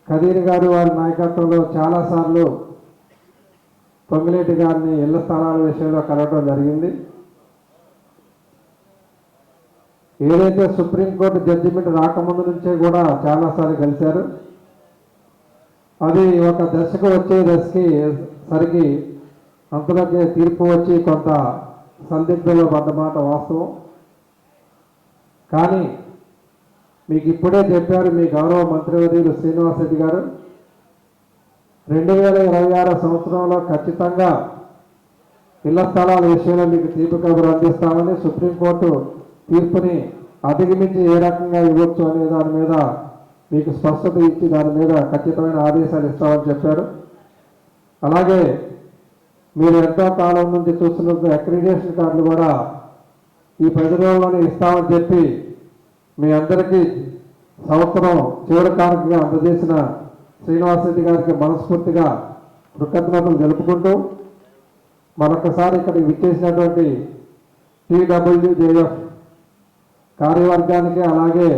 ఖదీర్ గారు వారి నాయకత్వంలో చాలాసార్లు పొంగిలేటి గారిని ఇళ్ల స్థలాల విషయంలో కలవడం జరిగింది. ఏదైతే సుప్రీంకోర్టు జడ్జిమెంట్ రాకముందు నుంచే కూడా చాలాసార్లు కలిశారు. అది ఒక దశకు వచ్చే సరికి అంతలోకి తీర్పు వచ్చి కొంత సందిగ్ధంలో పడ్డమాట వాస్తవం. కానీ మీకు ఇప్పుడే చెప్పారు మీ గౌరవ మంత్రివర్యులు శ్రీనివాస్ రెడ్డి గారు 2026 సంవత్సరంలో ఖచ్చితంగా ఇళ్ల స్థలాల విషయంలో మీకు తీపి కబురు అందిస్తామని, సుప్రీంకోర్టు తీర్పుని అధిగమించి ఏ రకంగా ఇవ్వచ్చు అనే దాని మీద మీకు స్పష్టత ఇచ్చి దాని మీద ఖచ్చితమైన ఆదేశాలు ఇస్తామని చెప్పారు. అలాగే మీరు ఎంతో కాలం నుంచి చూస్తున్న అక్రిడిటేషన్ కార్డులు కూడా ఈ 10 రోజుల్లోనే ఇస్తామని చెప్పి మీ అందరికీ సంవత్సరం చివరి కానుకగా అందజేసిన శ్రీనివాస్ రెడ్డి గారికి మనస్ఫూర్తిగా కృతజ్ఞతలు తెలుపుకుంటూ మరొకసారి ఇక్కడికి విచ్చేసినటువంటి TWJF కార్యవర్గానికి అలాగే